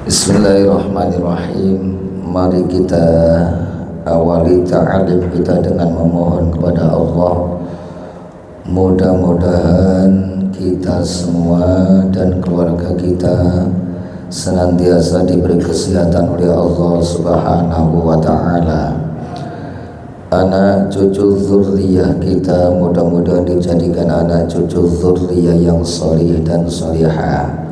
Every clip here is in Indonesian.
Bismillahirrahmanirrahim. Mari kita awali ta'alim kita dengan memohon kepada Allah. Mudah-mudahan kita semua dan keluarga kita senantiasa diberi kesehatan oleh Allah Subhanahu wa ta'ala. Anak cucu zurriyah kita mudah-mudahan dijadikan anak cucu zurriyah yang solih dan solihah.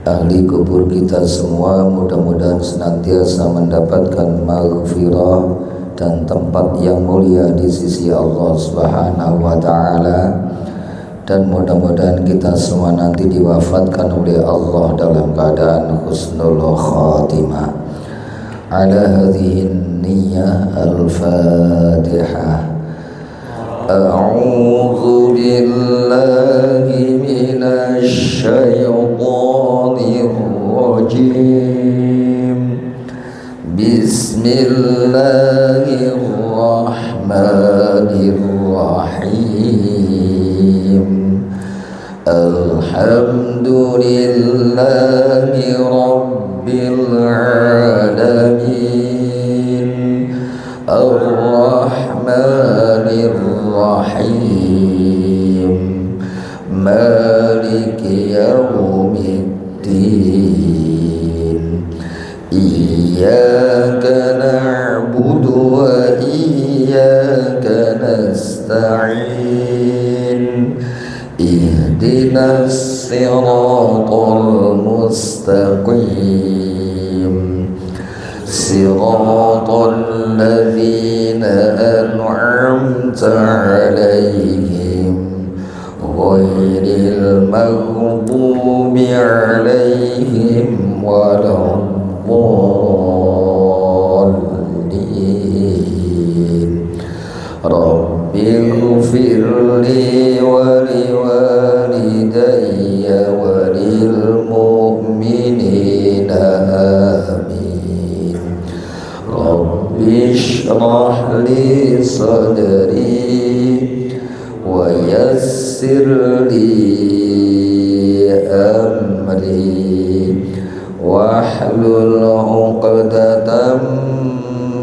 Ahli kubur kita semua mudah-mudahan senantiasa mendapatkan maghfirah dan tempat yang mulia di sisi Allah Subhanahu wa ta'ala, dan mudah-mudahan kita semua nanti diwafatkan oleh Allah dalam keadaan husnul khatimah. Ala hadhihi niyyah al-fatihah. A'udzu billahi minasy syaithanir rajim. Bismillahirrahmanirrahim. Alhamdulillahi rabbil alamin. Ar-Rahmanir Rahim. Maliki yaumiddin. Iyyaka na'budu wa iyyaka nasta'in. Ihdinas siratal mustaqim. Siratal ladzina an'amta 'alaihim ghairil maghdubi 'alaihim waladdallin. Rabbighfirli wa liwalidayya wa lil mu'minina amin. Rabbi shrah li sadri wa yassir li amri wahlul 'uqdatam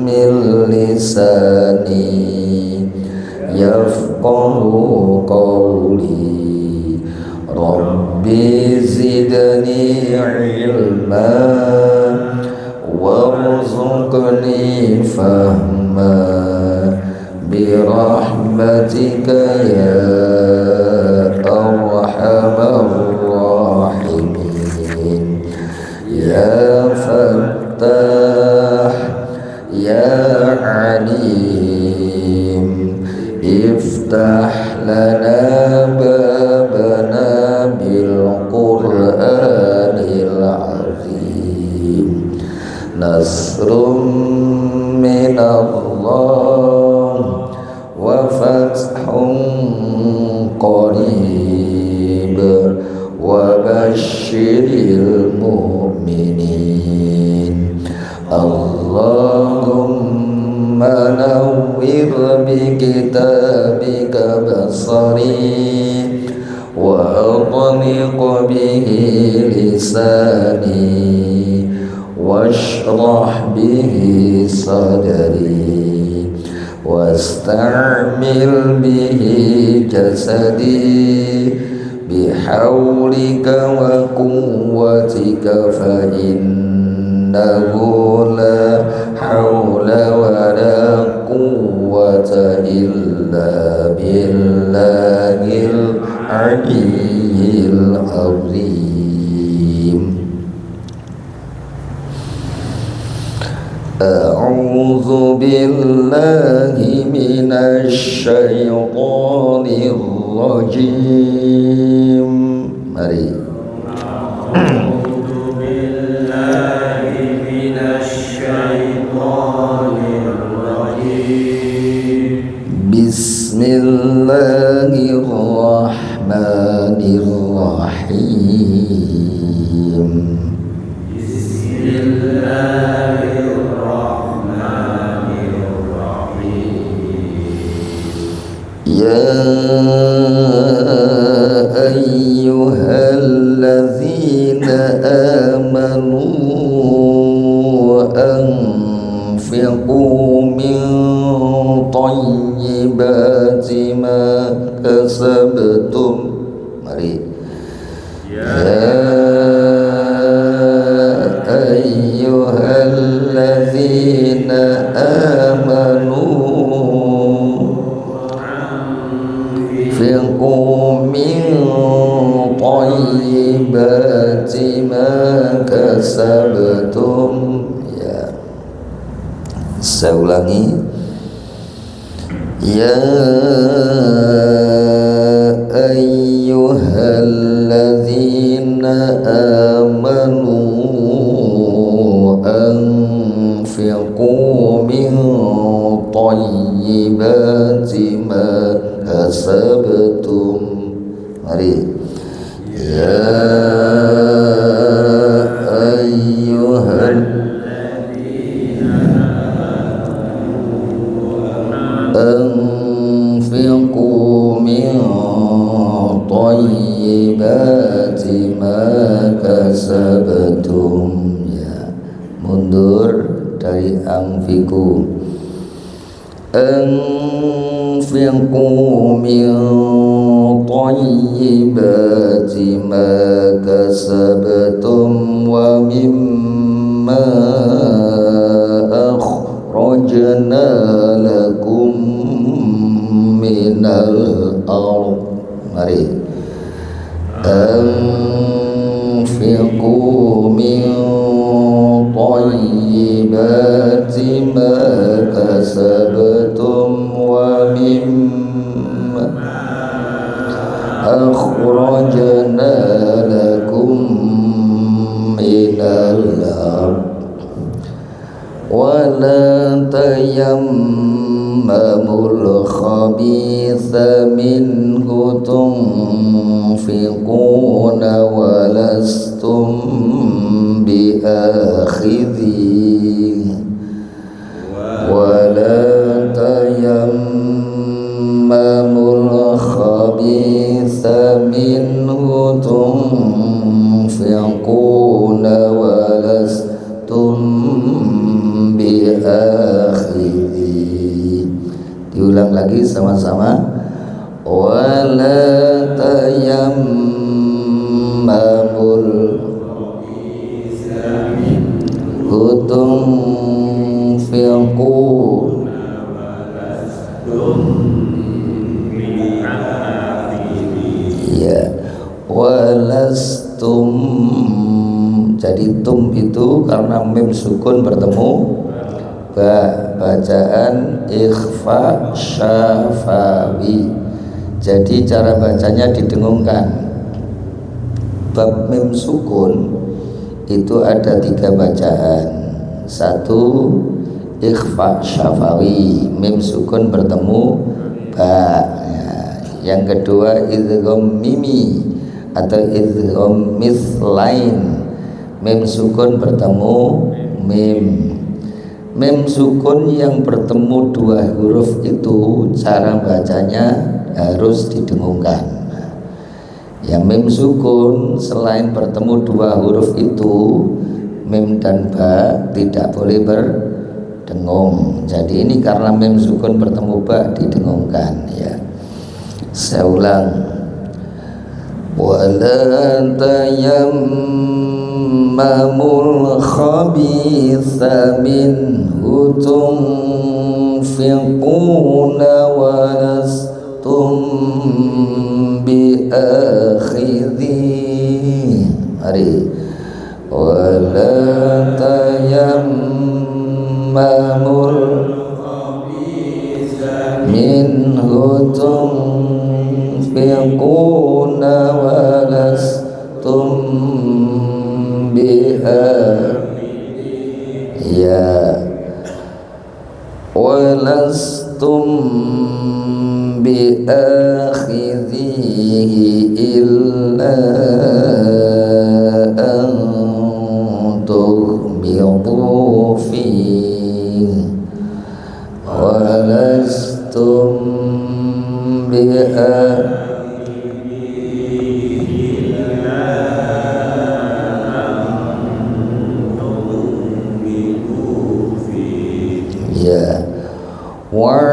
min lisani yafqahu qawli. Rabbi zidni ilma warzuqni fahma birahmatika ya arhamar rahimin. Ya Fattah ya Alim, iftah lana babana bil Qur'anil azim. Nasrum minallah wa fathun qarib wa basyiril mu'minin. Allahumma nawwir bi kitabika basari wa adniq bihi lisani washrah bihi sadri wasta'mil bihi jasadi bihawlika wa quwwatika fa innahu la hawla wa la quwwata illa billahil aliyyil azim. A'udzu billahi minasy syaithanir rajim. Mari. A'udzu billahi minasy syaithanir rajim. Bismillahirrahmanirrahim. Ya ayyuhalladzina anfiqu min thayyibati ma kasabtum. Mari. Ayyuhalladzina amanu anfiqu min thayyibati ma kasabtum. Ya, saya ulangi. Ya ayyuhalladzina amanu anfiqu min thayyibati ma kasabtum. Mari. Ya ayyuhalladzina anfiqu min thayyibati ma kasabtum. Ya, mundur dari anfiqu. Anfiqu min thayyibati ma kasabtum wa mimma akhrajna lakum minal ardh. Mari. Anfiqu min thayyibati ma kasabtum wa mimma akhrajna lakum minal ardh wa la tayammamul khabitha minhu tunfiquna wa lastum biakhidhi wa la tayammamul khabitha minhu tunfiquna wa lastum biakhidhi. Diulang lagi sama-sama. Wala tayammamul tunfiqu ya walastum. Jadi tum itu karena mim sukun bertemu ba, bacaan ikhfa syafawi. Jadi cara bacanya didengungkan. Bab mim sukun itu ada 3 bacaan. 1 ikhfa syafawi, mim sukun bertemu ba. Yang kedua idgham mimi atau idgham mithlain, mim sukun bertemu mim. Mim sukun yang bertemu 2 huruf itu cara bacanya harus didengungkan. Ya, mim sukun selain bertemu 2 huruf itu, mim dan ba tidak boleh berdengung. Jadi ini karena mim sukun bertemu ba didengungkan. Ya, saya ulang. Wala tayammamul khabitha minhu tunfiquna wa lastum biakhidhi. Mari. Wala tayammamul minhu tunfiquna wa lastum ya wa lastum biakhidhihi illa an tughmidu fihi wa lastum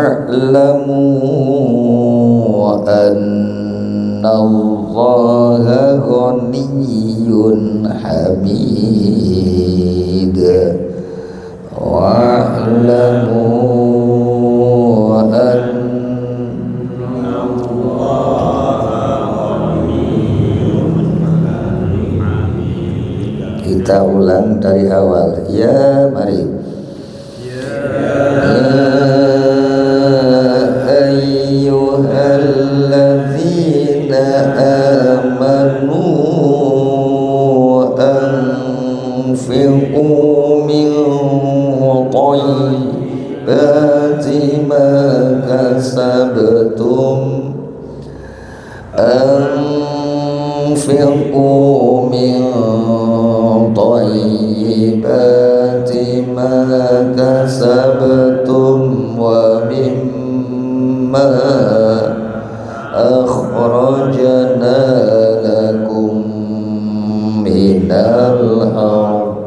wa'lamu annallaha ghaniyyun hamid wa'lamu kita ulang dari awal ya, mari. Ayyuhalladzina amanu anfiqu min thayyibati ma kasabtum anfiqu min thayyibati ma kasabtum wa mimma akhrajna lakum minal ardh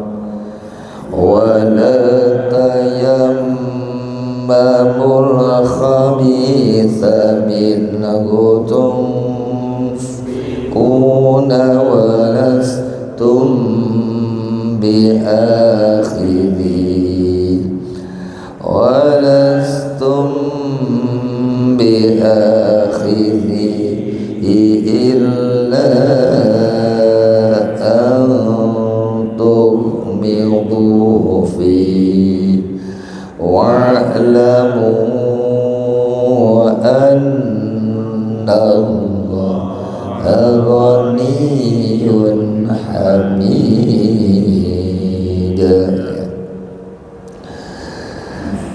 wa la tayammamul khabitha minhu tunfiquna wa lastum bi'akhidhi illa an tughmidu fi wa'lamu anna Allaha ghaniyyun hamid.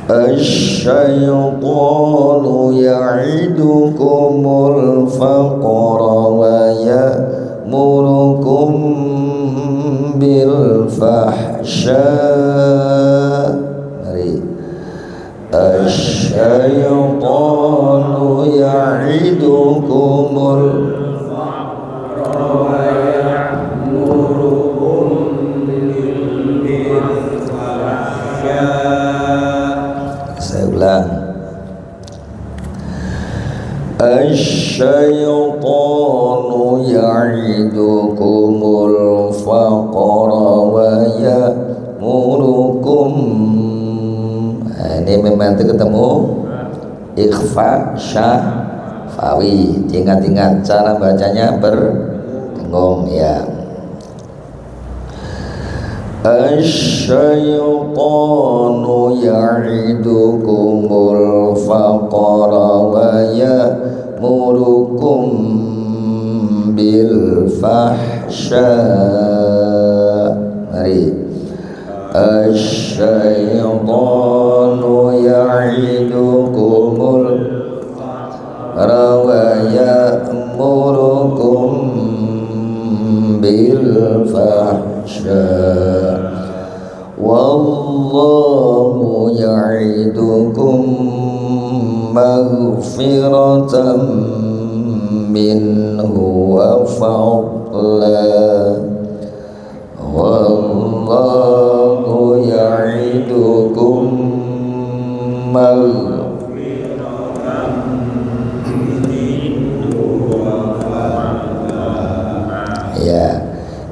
Asy-syaitanu ya'idukumul faqra wa ya'murukum bil fahsya. Mari. Asy-syaitanu ya'idukumul faqra wa ya'murukum bil fahsya. Saya ulang. Asy-syaitanu ya'idukumul faqra wa ya'murukum. Ini memang ketemu ikhfa syafawi. Ingat-ingat cara bacanya berdengung ya. Asy-syaitanu ya'idukumul faqra wa ya'murukum bil fahsya. Mari. Asy-syaitanu ya'idukumul faqra wa ya'murukum bil fahsya. Wallahu ya'idukum maghfiratan minhu wa fadla. Wallahu ya'idukum maghfiratan minhu wa fadla. Ya,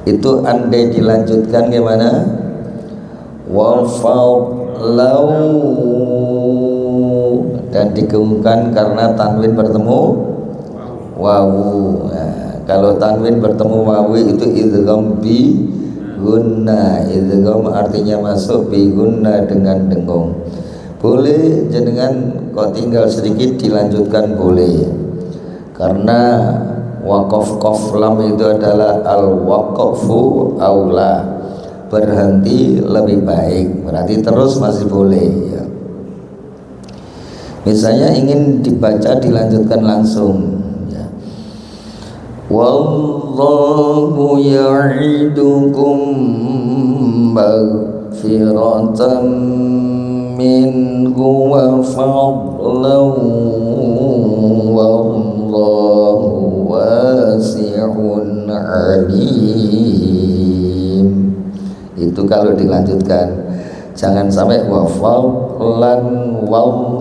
itu andai dilanjutkan gimana? Wa fadlau, dan digabungkan karena tanwin bertemu wawu. Nah, kalau tanwin bertemu wawu itu idgham bi gunna. Idgham artinya masuk bi gunna dengan dengung. Boleh jenengan kok tinggal sedikit dilanjutkan boleh. Karena waqaf qaf lam itu adalah al waqfu aula. Berhenti lebih baik, berarti terus masih boleh ya. Misalnya ingin dibaca dilanjutkan langsung ya. Wallahu ya'idukum maghfiratan minhu wa fadlan wallahu wasi'un alim. Itu kalau dilanjutkan, jangan sampai wafal lan waw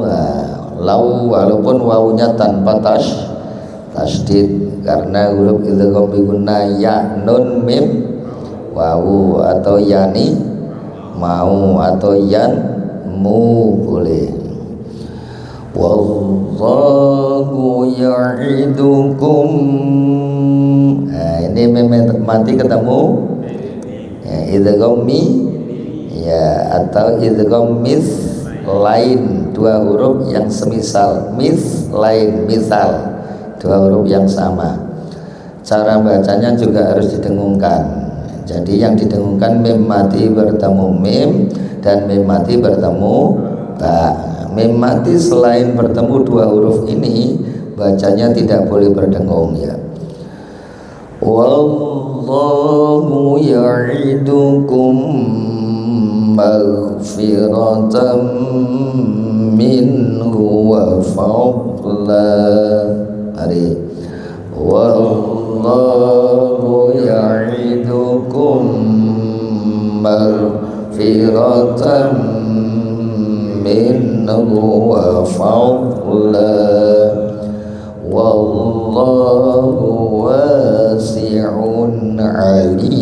lau, walaupun wawunya tanpa tasdid, karena huruf idgham bi gunnah ya nun mim wawu, atau yani mau, atau yan mu boleh. Wallahu ya'idukum, nah ini mati ketemu ya, idgham mi ya, atau idgham mis lain, dua huruf yang semisal, mis lain misal, dua huruf yang sama. Cara bacanya juga harus didengungkan. Jadi yang didengungkan mim mati bertemu mim dan mim mati bertemu ba. Mim mati selain bertemu dua huruf ini bacanya tidak boleh berdengung ya. Wallahu ya'idukum maghfiratan minhu wa fadla. Mari. Wallahu ya'idukum maghfiratan minhu wa fadla wallahu wasi'un alim.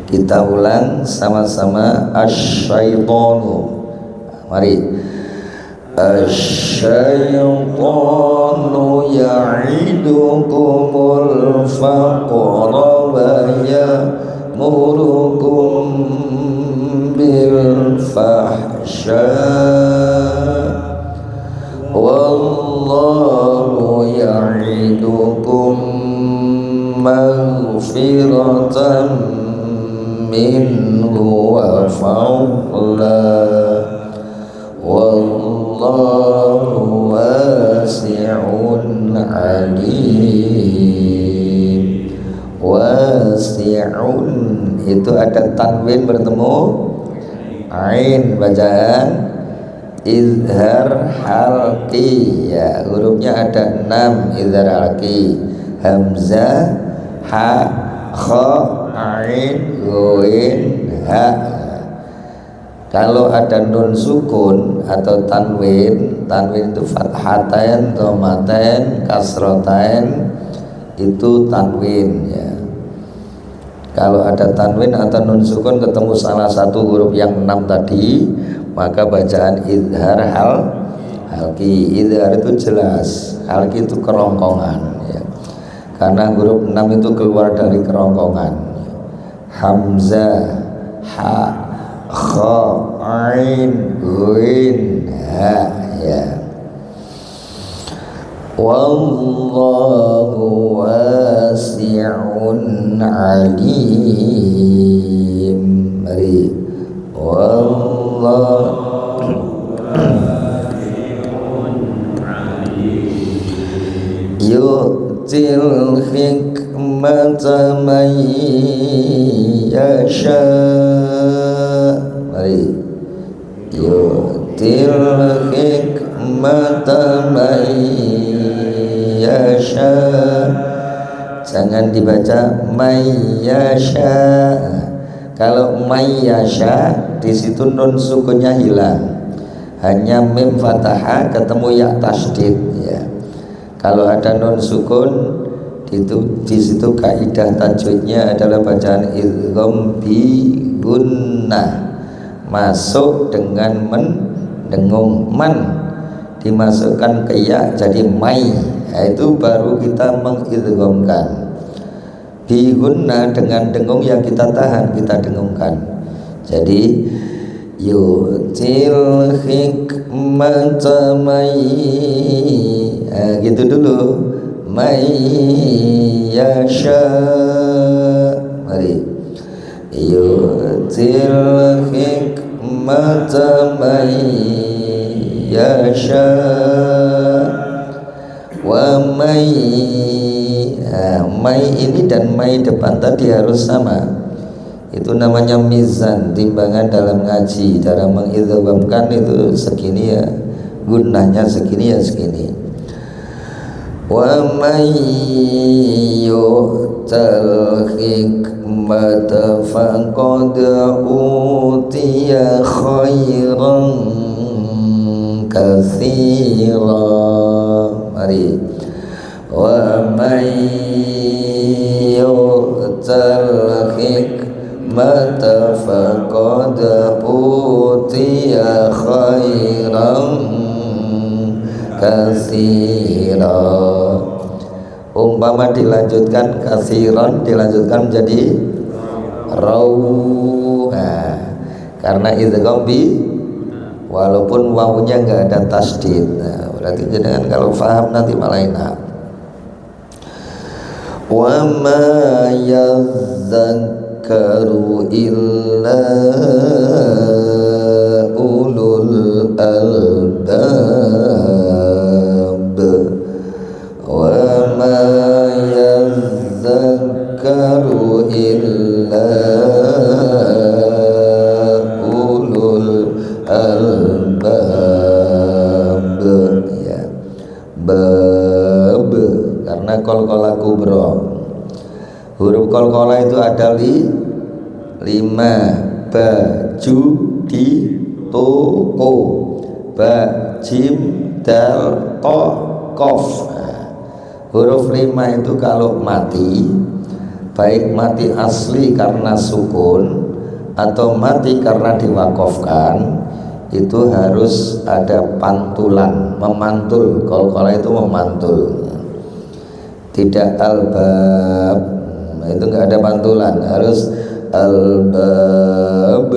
Kita ulang sama-sama asyaitonu. Mari. Asyaitonu ya'idukumul faqra wa ya'murukum bil fahsya wallahu ya'idukum maghfiratan minhu wa fadla wallahu wasi'un alim. Wasi'un itu ada tanwin bertemu ain, bacaan izhar halqi ya, hurufnya ada 6 izhar halqi, hamzah, ha, kha, ain, ghain, ha. Kalau ada nun sukun atau tanwin, tanwin itu fathatain, dhammatain, kasratain, itu tanwin ya. Kalau ada tanwin atau nun sukun ketemu salah satu huruf yang 6 tadi, maka bacaan izhar halqi. Izhar itu jelas, halqi itu kerongkongan ya. Karena huruf 6 itu keluar dari kerongkongan. Hamzah, ha, kha, ain, ghain, ha ya. Wallahu wasi'un alim. Mari. Wallahu yu'til hikmata man yasha. Mari. Yu'til hikmata man yasha, jangan dibaca mayyasha. Kalau mayyasha di situ nun sukunnya hilang, hanya mim fathah ketemu ya tasdid ya. Kalau ada nun sukun di situ kaidah tajwidnya adalah bacaan idgham bi gunnah, masuk dengan mendengung, man dimasukkan ke ya jadi mai. Nah, itu baru kita mengidghamkan. Bi gunnah dengan dengung yang kita tahan, kita dengungkan. Jadi yu'til hikmata may, gitu dulu, may yasha. Mari. Yu'til hikmata may yasha wa may. May ini dan may depan tadi harus sama. Itu namanya mizan, timbangan dalam ngaji. Cara mengidghamkan itu segini ya, gunnahnya segini ya segini. Wa may yu'tal hikmata faqad utiya khairan katsira. Mari. Wa may yu'tal hikmata faqad utiya khairan katsira. Umpama dilanjutkan katsiran, dilanjutkan menjadi rau. Karena idgham bi, walaupun wawunya enggak ada tasdid. Berarti jenengan kalau paham nanti malah enak. Wa ma yadhakkaru illa ulul albab wa ma yadhakkaru illa ulul albab. Ya, bab karena qalqalah kubra. Huruf qalqalah itu ada 5. Baju di toko, ba, jim, dal, to, kof. Huruf 5 itu kalau mati, baik mati asli karena sukun atau mati karena diwakofkan, itu harus ada pantulan, memantul. Qalqalah itu memantul, tidak albab, itu enggak ada pantulan, harus albab,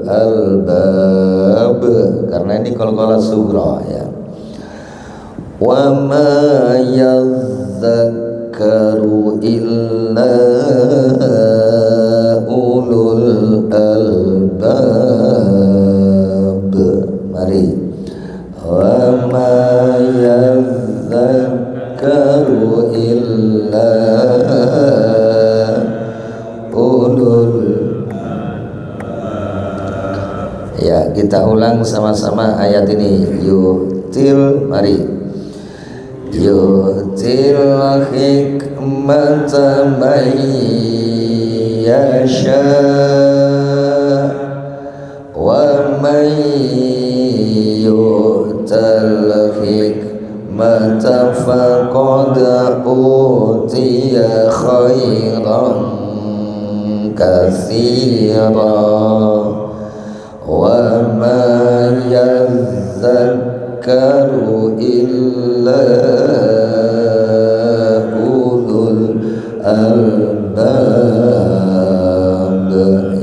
albab, karena ini qalqalah sughra ya. Wa ma yadhakkaru illa ulul albab. Mari. Wa ma yadhakkaru illa ulul. Ya, kita ulang sama-sama ayat ini. Yu'til, mari. Yu'til hikmata man yasha wa man yu'tal hikmata faqad utiya khairan katsira wa ma yadhakkaru illa ulul albab.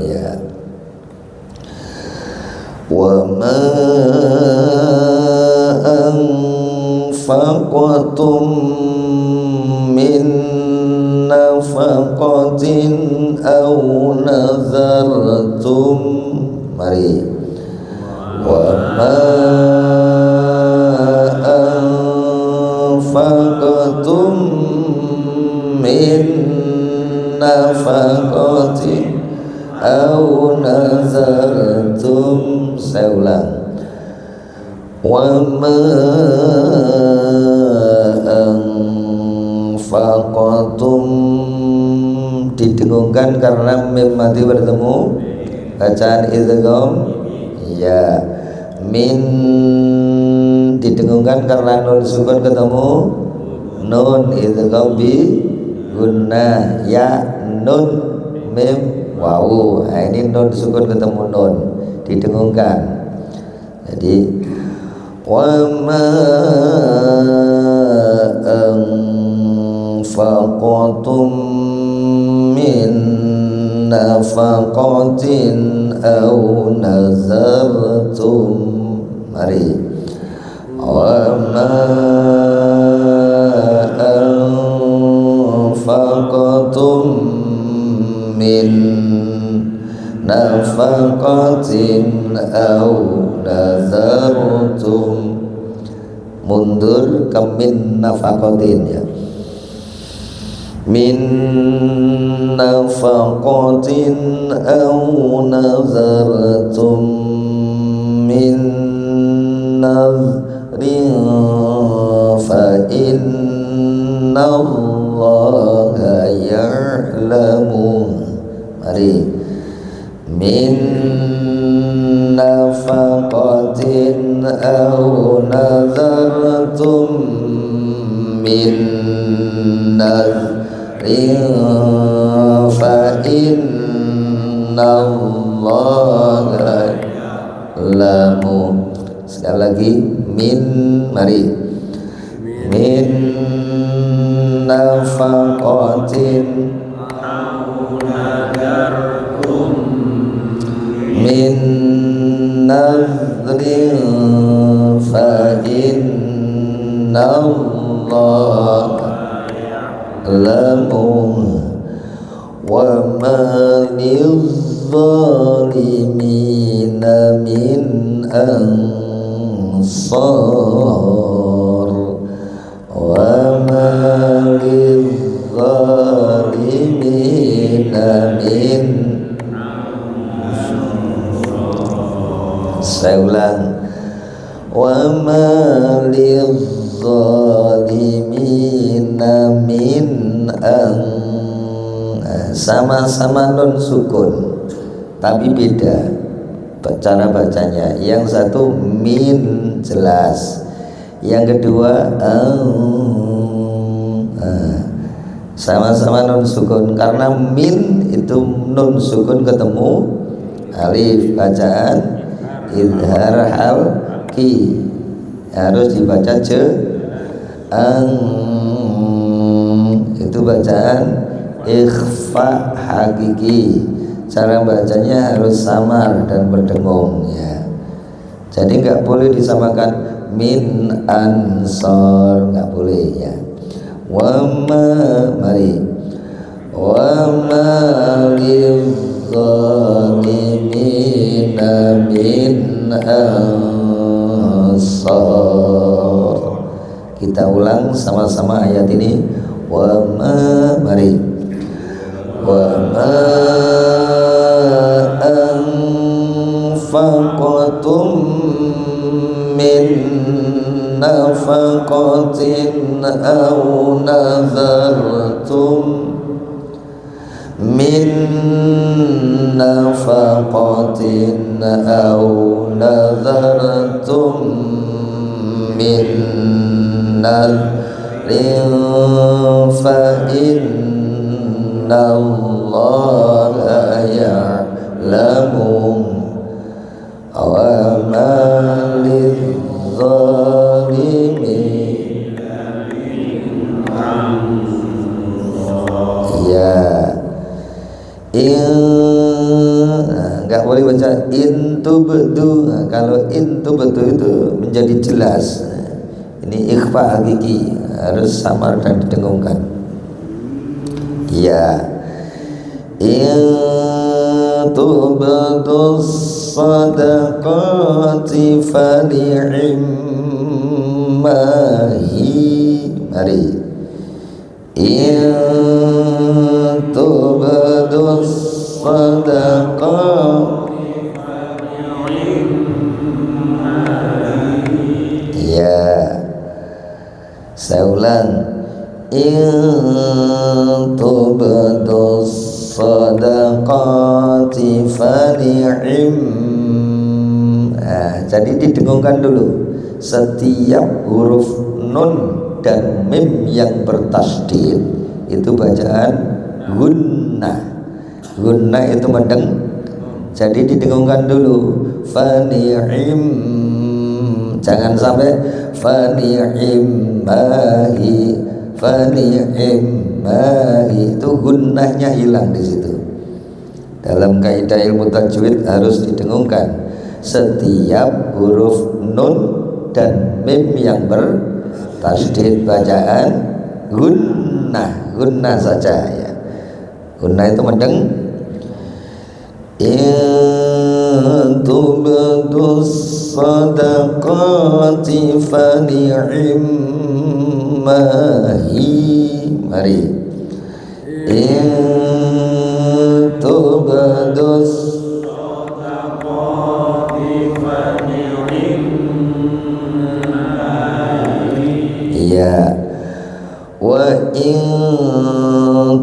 Ya. Wa ma anfaqtum min nafaqatin aw nazartum. Mari. Wa ma anfaqtum min nafaqatin aw nazartum. Saya ulang. Wa ma anfaqtum, didengungkan karena mim mati bertemu bacaan idgham ya. Min didengungkan karena nun sukun ketemu nun idgham bi gunnah ya. Nun mim wawu, ini nun sukun ketemu nun didengungkan. Jadi wa ma anfaqtum min nafaqatin aw nazartum. Mari. Wa ma anfaqtum min nafaqatin aw nazartum. Mundur ke min nafaqatin ya. Min nafaqatin aw nazartum min nazrin fa innallaha ya'lamu. Mari. Min nafaqatin aw nadhartum min nadrin fa innallaha ya'lamu. Sekali lagi, min, mari. Min nafaqatin min nadrin fa innallaha ya'lamu wa ma lizzalimina min ansar wa ma lizzalimina min. Saya ulang, wa ma lizzalimina min sama-sama nun sukun tapi beda cara bacanya. Yang satu min jelas, yang kedua sama-sama nun sukun. Karena min itu nun sukun ketemu alif, bacaan idhar halqi, harus dibaca itu bacaan ikhfa hakiki. Cara bacanya harus samar dan berdengung ya. Jadi nggak boleh disamakan min ansor, nggak boleh ya. Wama, mari. Wama lizzalimina min ansor. Kita ulang sama-sama ayat ini. Wama, mari. Wama anfaqtum min nafaqatin aw nadhartum min nafaqatin aw nadhartum min nadrin fa innallaha ya'lamu wa ma lizzalimin. Ya, nggak boleh baca intubdu. Kalau intubdu itu menjadi jelas. Ini ikhfa hakiki, harus samar dan didengungkan. Ya, intubdu sadaqati fali'immahi. Mari. Intubdu sadaqati fali'immahi. Ya, saya ulang. Intubdu sadaqati fali'im. Jadi didengungkan dulu. Setiap huruf nun dan mim yang bertasdid itu bacaan gunnah. Gunnah itu mendeng. Jadi didengungkan dulu. Fali'im. Jangan sampai fali'immahi. Fali'immahi itu gunnahnya hilang di situ. Dalam kaidah ilmu tajwid harus didengungkan setiap huruf nun dan mim yang bertasdid bacaan gunnah. Gunnah saja ya. Gunnah itu mendeng. Intubdu sadaqati fali'immahi. Mari. Intubdu sadaqati fali'immahi. Ya, wa in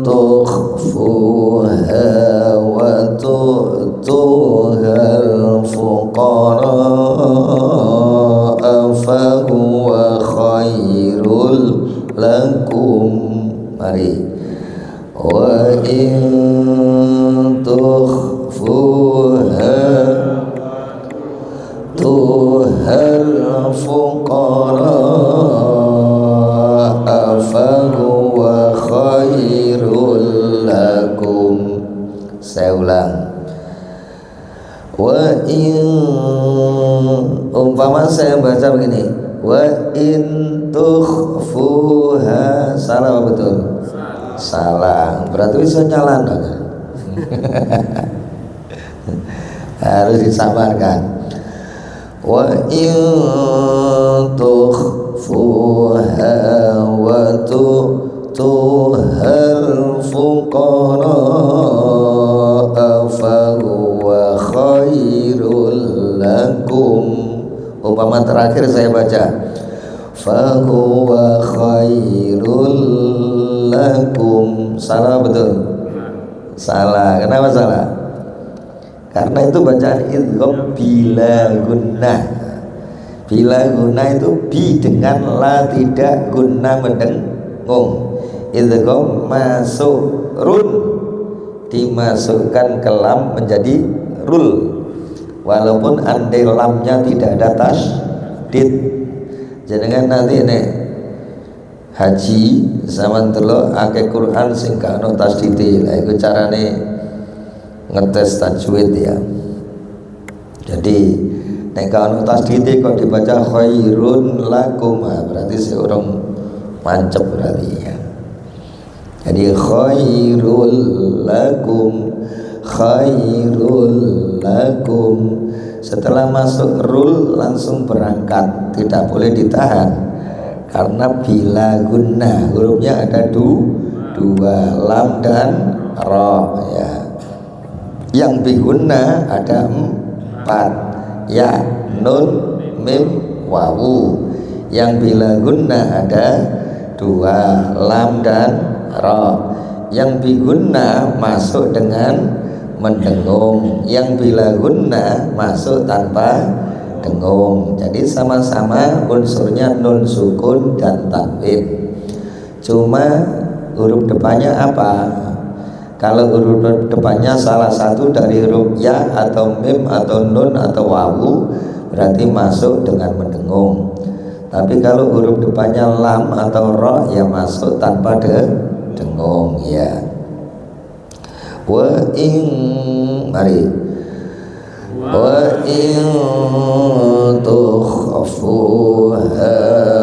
tukhfuha wa tu'tuhal fuqara fa huwa khairul lakum. Mari. Wa in tukhfuha tuhal fuqara fa huwa khairul lakum. Saya ulang. Wa in, umpama saya baca begini, wa in tukhfuha, salah apa betul? Salah. Berarti bisa nyala dong. Harus disamarkan. Wa in tukhfuha wa tu'tuhal fuqara fa huwa khairul lakum. Umpama terakhir saya baca fa huwa khairul lakum. Salah betul? Salah. Kenapa salah? Karena itu bacaan idgham bila gunnah. Bila gunnah itu bi dengan la tidak gunnah mendengung. Idgham masuk run, dimasukkan ke lam menjadi rul, walaupun andai lamnya tidak ada tasdid. Jangan nanti nek haji zaman telo akeh Quran sing gak ono tasdid. Lah iku carane ngetes tajwid ya. Jadi nek gak ono tasdid kok dibaca khairun lakum, berarti seorang mancep berarti ya. Jadi khairul lakum, khairul lakum. Setelah masuk rul langsung berangkat, tidak boleh ditahan karena bila gunnah hurufnya ada dua, lam dan ra ya. Yang bi gunnah ada 4, ya, nun, mim, wawu. Yang bila gunnah ada 2, lam dan ra. Yang bi gunnah masuk dengan mendengung, yang bila gunnah masuk tanpa dengung. Jadi sama-sama unsurnya nun sukun dan tanwin. Cuma huruf depannya apa? Kalau huruf depannya salah satu dari huruf ya atau mim atau nun atau wawu, berarti masuk dengan mendengung. Tapi kalau huruf depannya lam atau ra, ya masuk tanpa dengung ya. Wa in, mari. Wa in tukhfuha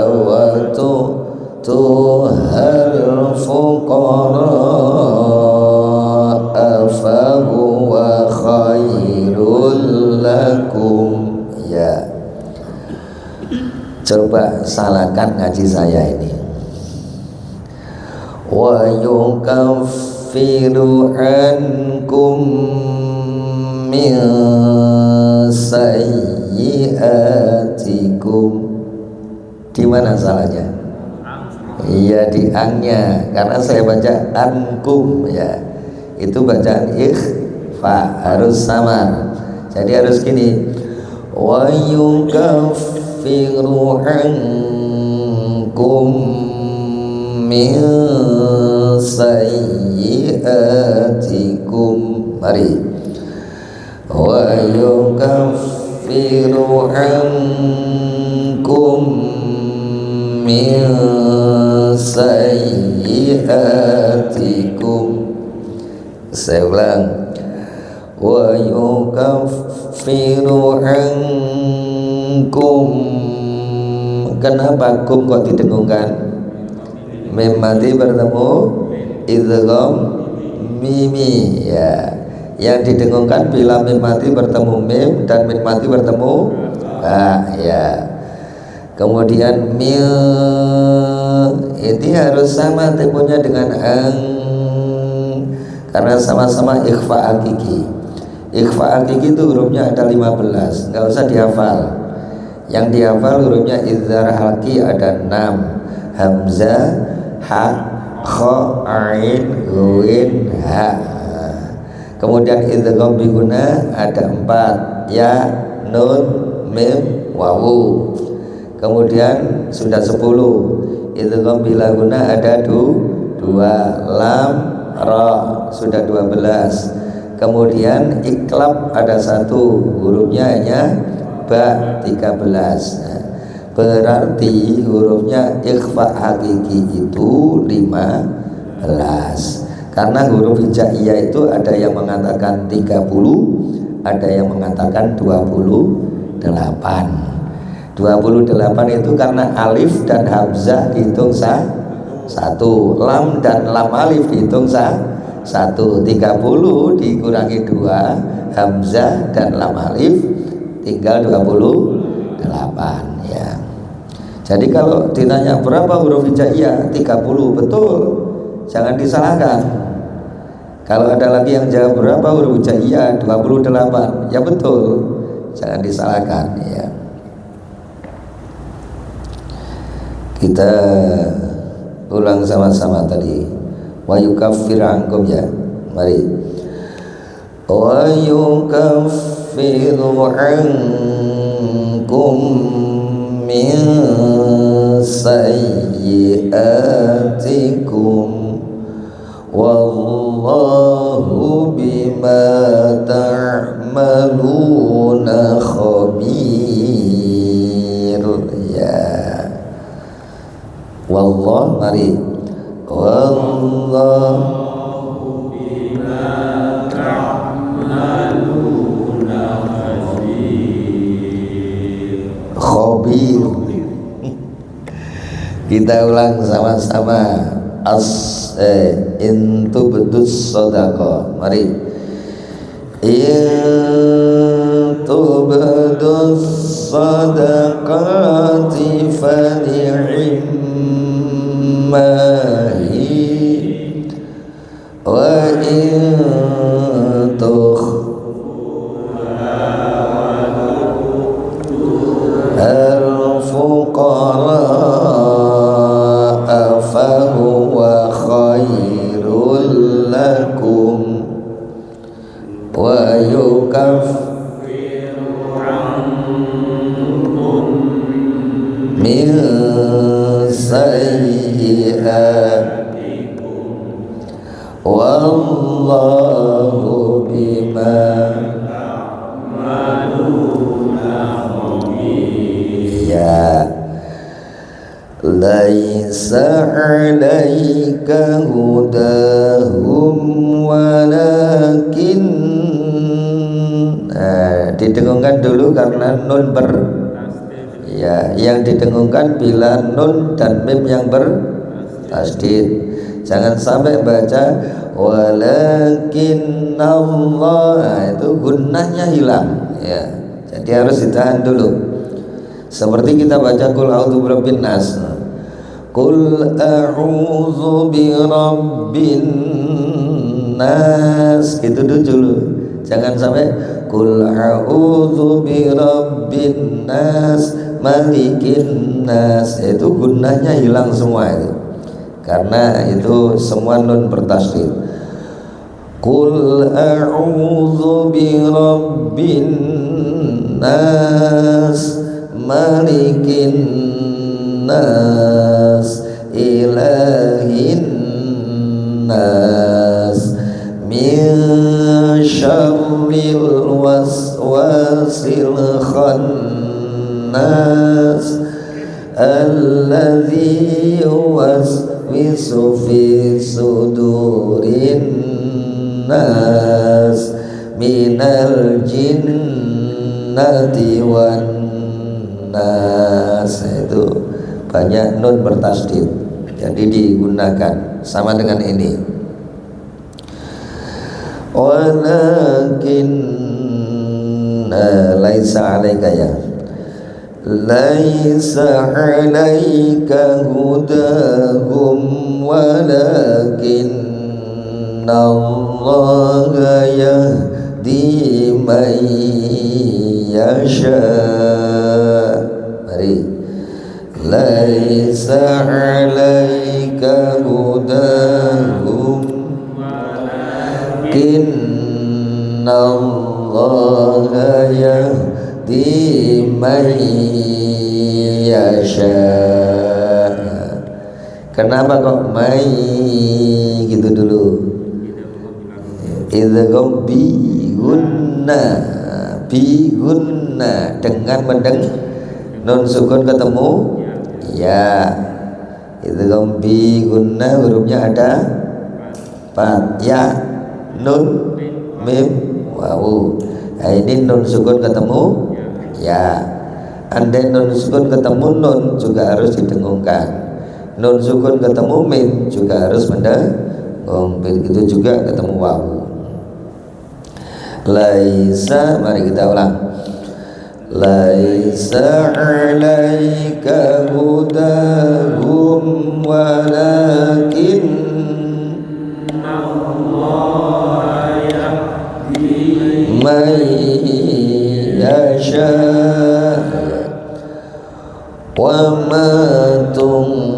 wa tu'tuhal fuqara fa huwa khairul lakum ya. Coba salahkan ngaji saya ini. Wa yukaffiru ankum min sayyiatikum. Di mana salahnya? Iya, di angnya, karena saya baca ankum ya. Itu bacaan ikhfa, harus samar. Jadi harus gini, wa yukaffiru ankum min sayyiatikum. Mari. Wa yukaffiru ankum min sayyiatikum. Saya ulang. Wa yukaffiru ankum. Kenapa kum kok didengungkan? Mim mati bertemu idgham mimi ya. Yang didengungkan bila mim mati bertemu mim dan mim mati bertemu ya. Kemudian mil ini harus sama temponya dengan karena sama-sama ikhfa hakiki. Ikhfa hakiki itu hurufnya ada 15, nggak usah dihafal. Yang dihafal hurufnya izhar halqi ada 6, hamzah ha, kha, ain, ghuin, ha. Kemudian idgham bi guna ada 4, ya, nun, mim, wawu. Kemudian sudah 10. Idgham bila guna ada 2, lam, ra sudah 12. Kemudian iklab ada 1, hurufnya hanya ba 13. Nah, berarti hurufnya ikhfa hakiki itu 15. Karena huruf hijaiyah itu ada yang mengatakan 30, ada yang mengatakan 28. 28 itu karena alif dan hamzah dihitung 1, lam dan lam alif dihitung 1. 30 dikurangi 2, hamzah dan lam alif tinggal 28 ya. Jadi kalau ditanya berapa huruf hijaiyah, 30 betul, jangan disalahkan. Kalau ada lagi yang jawab berapa huruf hijaiyah, 28, ya betul, jangan disalahkan ya. Kita ulang sama-sama tadi. Wa yukaffir ankum ya. Mari. Wa yukaffiru ankum min sayyi'atikum wallahu bima ta'maluna khabir ya. Wallah, mari. Wallahu bima ta'maluna khabir. Kita ulang sama-sama. Intu bedus sodako. Mari. Intu bedus sodakati fani'immahi wa intuh al-fuqara fahuwa khairul lakum wa yukaffiru ankum min sayyi'atikum wallahu bima ta'maluna khabir ya. Laisa 'alaika hudahum walakin didengungkan dulu karena nun ya, yang didengungkan bila nun dan mim yang bertasdid. Jangan sampai baca walakin Allah, itu gunnahnya hilang ya. Jadi harus ditahan dulu. Seperti kita baca qul a'udzu birabbin nas. Qul a'udzu birabbin nas, gitu dulu. Jangan sampai qul a'udzu birabbin nas malikin nas. Itu gunnahnya hilang semua itu. Karena itu semua nun bertasydid. Qul a'udzu birabbin nas malikin nas ilahin nas min syarril waswasil khannas alladzi yuwaswisu fi sudurin nas minal jinnati wan nas. Itu banyak nun bertasdid, jadi digunakan sama dengan ini. Walakin laisa 'alaika ya. Laisa 'alaika hudahum walakin Allah yahdi man yasha. Mari. Laisa 'alaika hudahum innallaha yahdi man yasha. Kenapa kok mai gitu dulu? Idgham bi gunna dengan mendeng nun sukun ketemu ya. Idgham bi gunna hurufnya ada 4 ya, nun, mim, wawu. Nah, ini nun sukun ketemu ya. Andai nun sukun ketemu nun juga harus didengungkan. Nun sukun ketemu mim juga harus mendengung. Begitu juga ketemu wawu. Laisa, mari kita ulang. Laisa 'alaika hudahum walakin Allah yahdi man yasha wa ma tunfiqu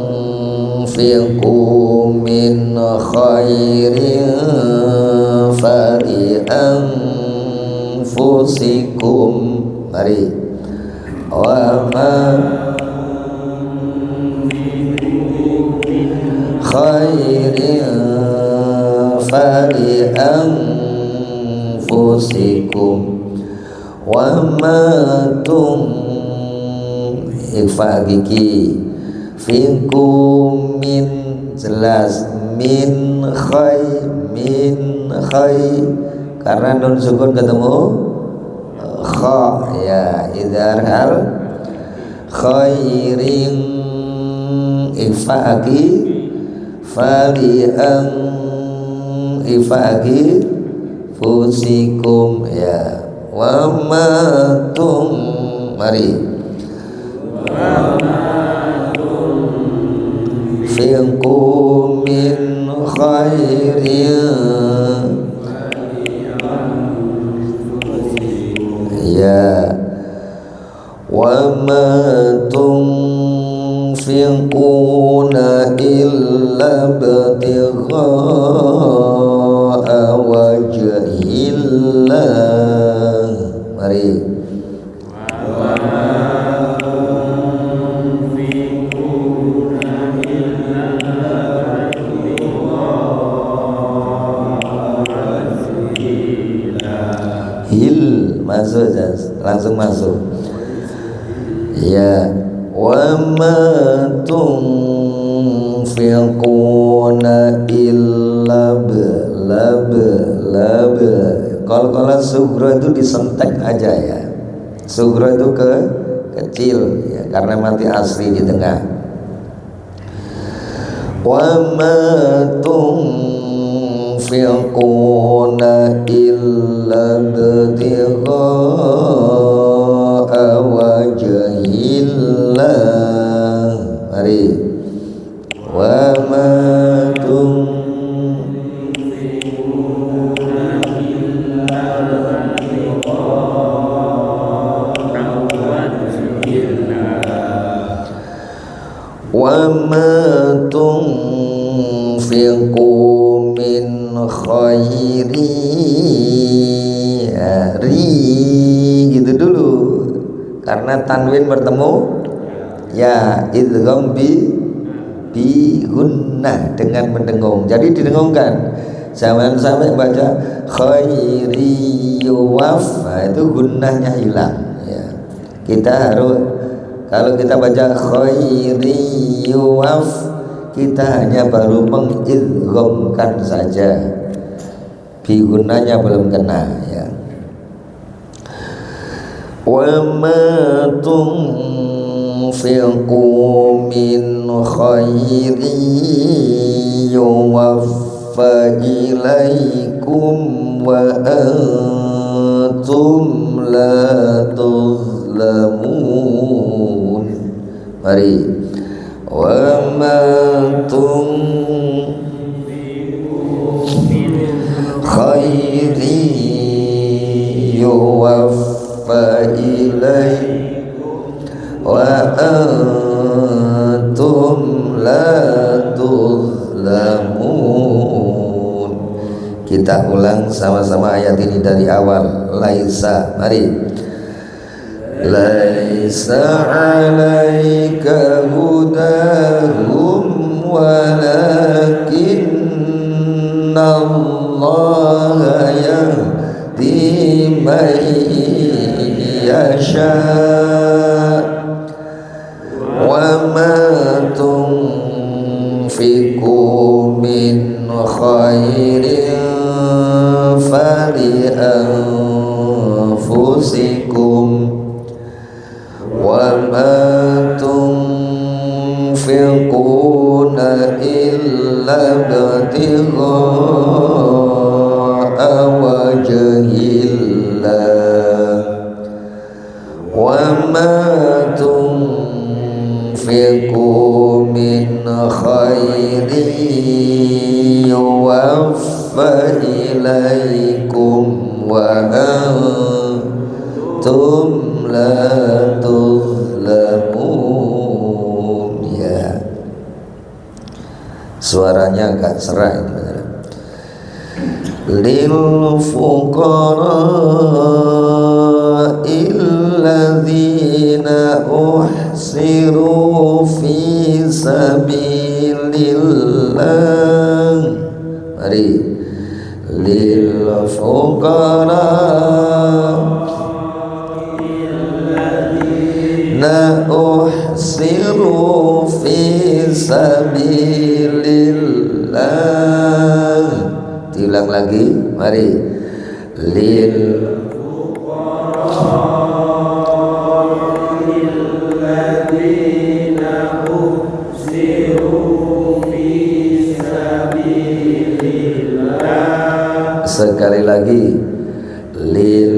min khairin fali anfusikum. Mari. Wa ma khairin fali anfusikum wa ma ikhfa gigi fikum min jelas min khay karena nun sukun ketemu kha ya, idhar hal khairin ifagi fali an ifagi fusikum ya wa ma tum. Mari fikum min khairin ya wa ma tunfiquna illa ibtigha'a wajhillah. Mari masuk, langsung masuk ya. Wa ma tunfiquna illa lab. Kalau sugro itu disentek aja ya. Sugro itu kecil ya, karena mati asli di tengah. Wa ma tunfiquna illa ibtigha'a wajhillah. Mari wa ma tunfiquna illa ibtigha'a wajhillah wa ma tunfiqu min khairi ri gitu dulu karena tanwin bertemu ya. Idgham bi gunnah dengan mendengung, jadi didengungkan. Jangan sampai baca khairi waf, nah, itu gunnahnya hilang ya. Kita harus, kalau kita baca khairi waf, kita hanya baru mengidghamkan saja, bi gunnahnya belum kena ya. Wa ma tunfiqu min khairin yuwaffa ilaikum wa antum la tuzlamun. Mari wa ma tunfiqu min khairin yuwaffa ilaikum wa antum la tuzlamun. Kita ulang sama-sama ayat ini dari awal. Laisa, mari. Laisa 'alaika hudahum walakinallaha yahdi man yasha wa ma tunfiqu min khairin fali anfusikum wa ma tunfiquna illa ibtigha'a wajhillah wa ma tunfiqu min khairin yuwaffa ilaikum wa antum la tuzlamun. Ya, suaranya agak serak ini. Lil fuqara illadzina uhsiru fi sabilillah. Mari. Lil fuqara illadzina uhsiru fi sabilillah. Diulang lagi, mari. Lil illadzina uhsiru fi sabilillah. Sekali lagi. Lil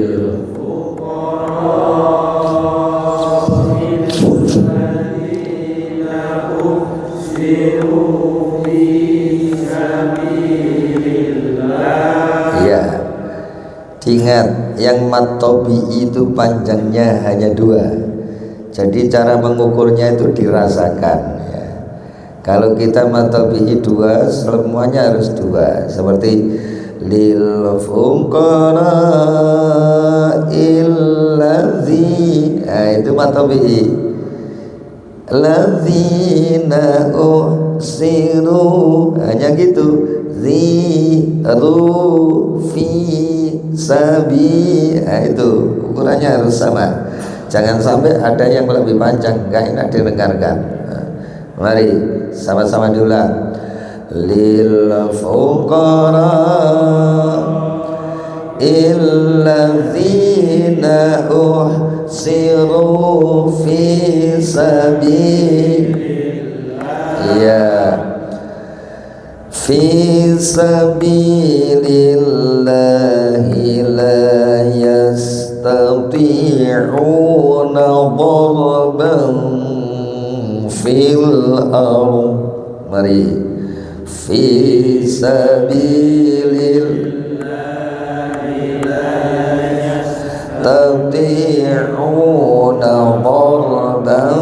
Ingat, yang matobi itu panjangnya hanya 2. Jadi cara mengukurnya itu dirasakan ya. Kalau kita matobi 2, semuanya harus 2. Seperti lil fuqara illadzi, itu matobi. Ladzina uhsiru, hanya gitu. Ziru fi sabi, itu ukurannya harus sama. Jangan sampai ada yang lebih panjang, gak enak didengarkan. Mari sama-sama diulang. Lil fuqara illadzina uhsiru fi sabilillah. Ya, fi sabilillahi la yastati'una darban fil ardh. Mari. Fi sabilillahi la yastati'una darban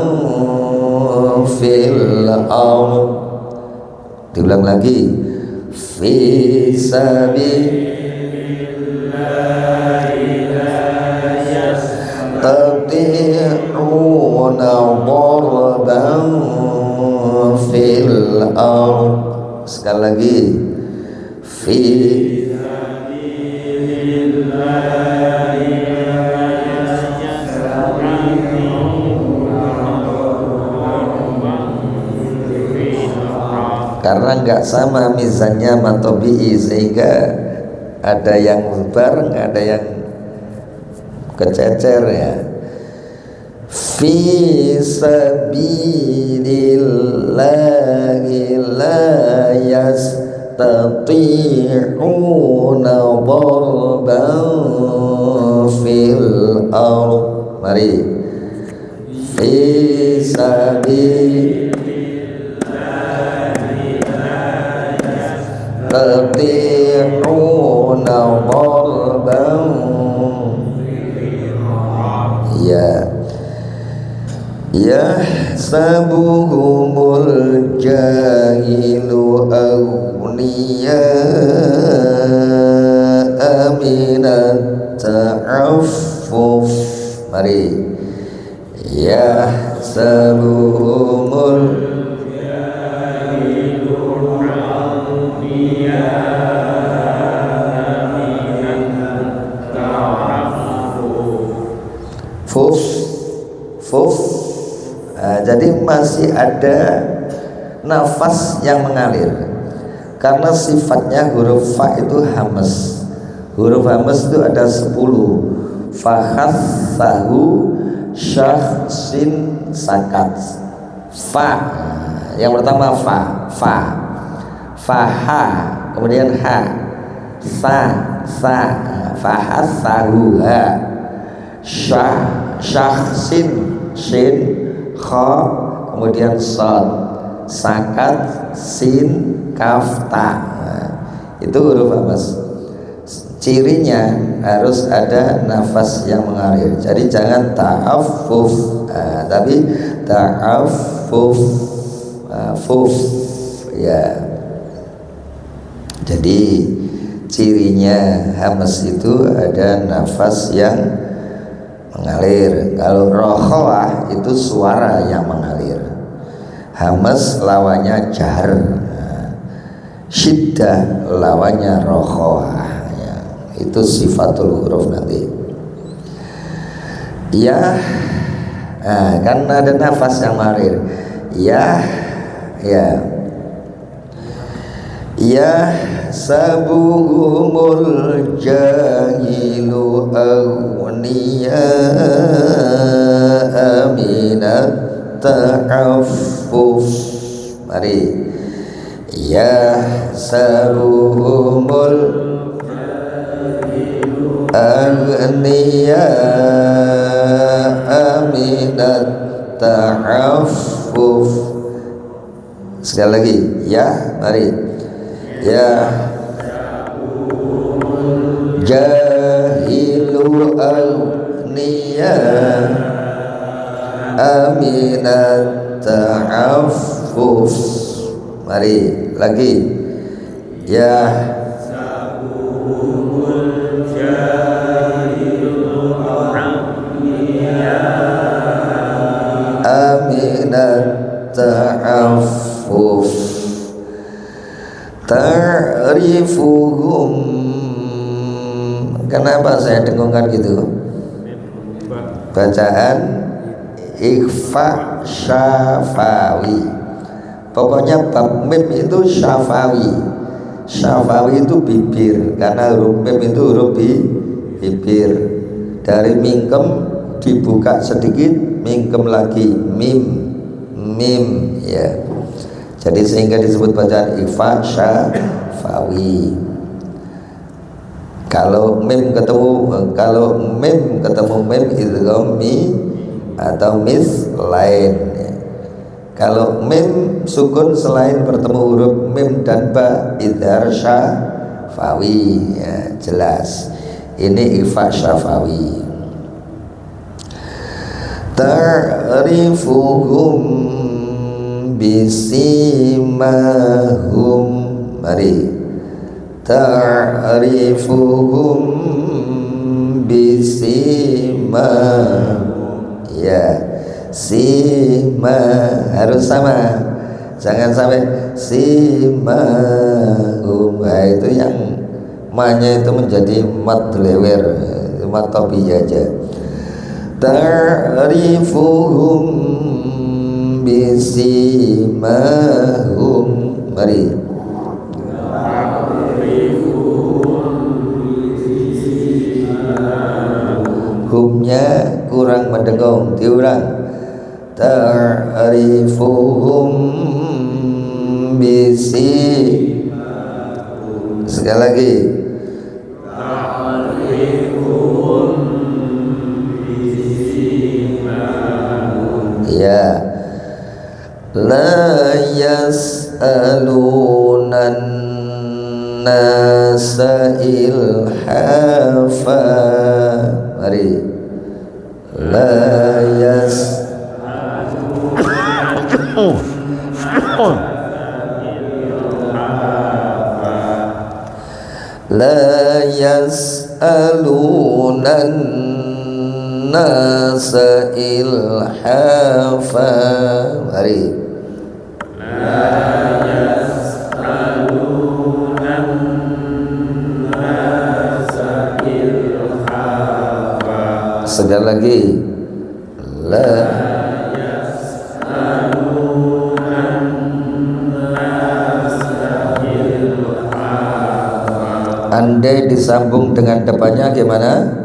fil ardh. Diulang lagi. Fi sabilillahi la yastati'una darban fil ardh. Sekali lagi. Fi sabilillahi la yastati'una. Karena nggak sama mizannya matobi'i, sehingga ada yang bareng, ada yang kececer ya. Fi sabilillahi la yastati'una darban fil ardh. Mari. Fi sabilillahi yastati'una darban. Ya, yahsabuhumul jahilu aghniya minat ta'affuf. Mari. Yahsabuhumul fuf fuf. Jadi masih ada nafas yang mengalir karena sifatnya huruf fa itu hamas. Huruf hamas itu ada 10. Fahatsahu syah sin sakat. Fa yang pertama fa faha, kemudian ha, sa fahatsahu ha, syahsin sin kha, kemudian sad, sakat sin kaf ta. Itu huruf hamas. Cirinya harus ada nafas yang mengalir. Jadi jangan ta'affuf, tapi ta'affuf, fuf ya. Jadi cirinya hamas itu ada nafas yang mengalir. Kalau rokhawah itu suara yang mengalir. Hamas lawannya jar, syiddah lawannya rokhawah ya. Itu sifatul huruf nanti ya. Kan ada nafas yang mengalir ya sabuhumul jahilu awniya aminat ta'affuf. Mari. Sabuhumul agniya aminat ta'affuf. Sekali lagi ya, mari. Jahilu agniya aminat ta'affuf. Mari lagi. Aminat ta'affuf. Ta'rifuhum. Kenapa saya dengungkan gitu? Bacaan ikhfa syafawi. Pokoknya bab mim itu syafawi. Syafawi itu bibir, karena huruf mim itu huruf bibir. Dari mingkem dibuka sedikit, mingkem lagi, mim ya. Jadi sehingga disebut bacaan ikhfa syafawi. Kalau mim ketemu mim idgham mi atau mis lain. Kalau mim sukun selain bertemu huruf mim dan ba idhar syafawi ya, jelas. Ini ikhfa syafawi. Ta'rifuhum bisimahum. Mari. Ta'rifuhum bisimahum ya. Sima harus sama, jangan sampai simahum. Itu yang manya itu menjadi mat lewer, mat topi aja. Ta'rifuhum bisimahum. Mari. Humnya kurang mendengung, diulang. Ta'rifuhum bisimahum. Sekali lagi. Ta'rifuhum bisimahum. Ya. La yas'alunan nasa ilhafa. Mari. La yas'alunan nasa ilhafa. Mari. Sekali lagi, la andai disambung dengan depannya gimana?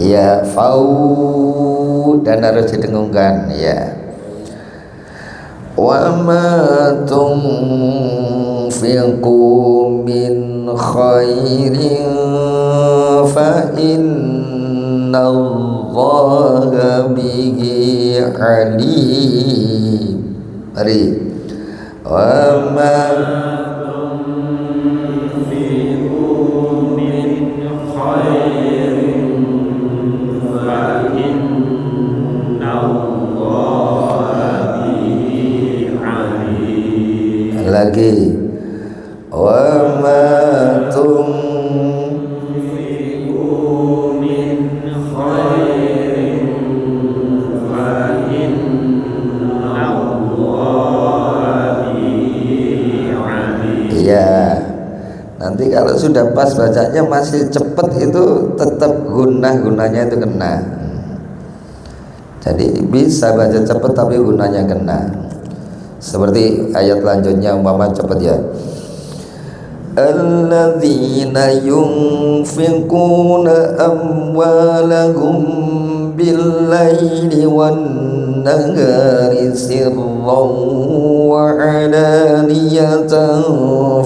Ya, fau, dan harus didengungkan ya. Wa ma tunfiqu min khairin fa innallaha bihi alim. Mari. Wa ma lagi wa ma tunfiqu min khairin fa innallaha bihi alim. Ya, nanti kalau sudah pas bacanya masih cepet itu tetap gunanya itu kena. Jadi bisa baca cepet tapi gunanya kena. Seperti ayat lanjutnya umpama cepat ya. Alladzina yunfiquna amwalahum bil-laili wan-nahari sirran wa 'alaniyatan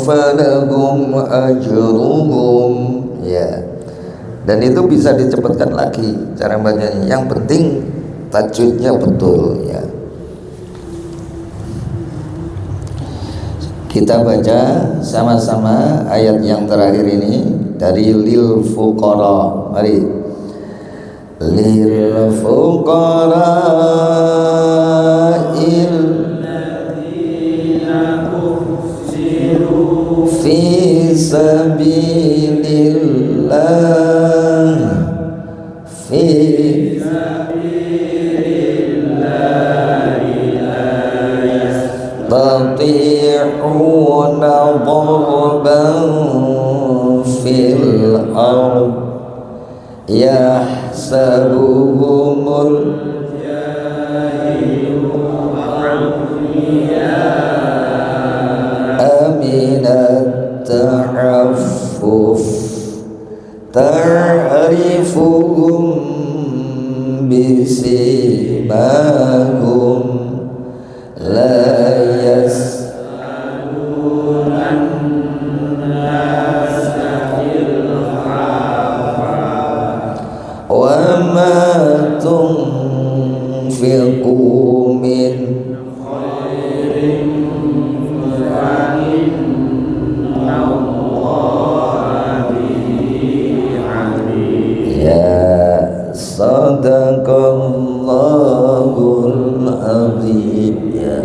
falahum ajruhum. Ya. Dan itu bisa dicepatkan lagi cara bacanya. Yang penting tajwidnya betul ya. Kita baca sama-sama ayat yang terakhir ini dari lil fuqara. Mari. Lil fuqara alladzina uhsiru fi sabilillah fi tati'una darban fil ard yahsabuhumul jahilu aminat ta'affuf ta'rifuhum bisimahum la yas'alunan nasa ilhafa wa ma tunfiqu min khairin fa innallaha bihi alim. Ya, sadaqallahul azim. Ya.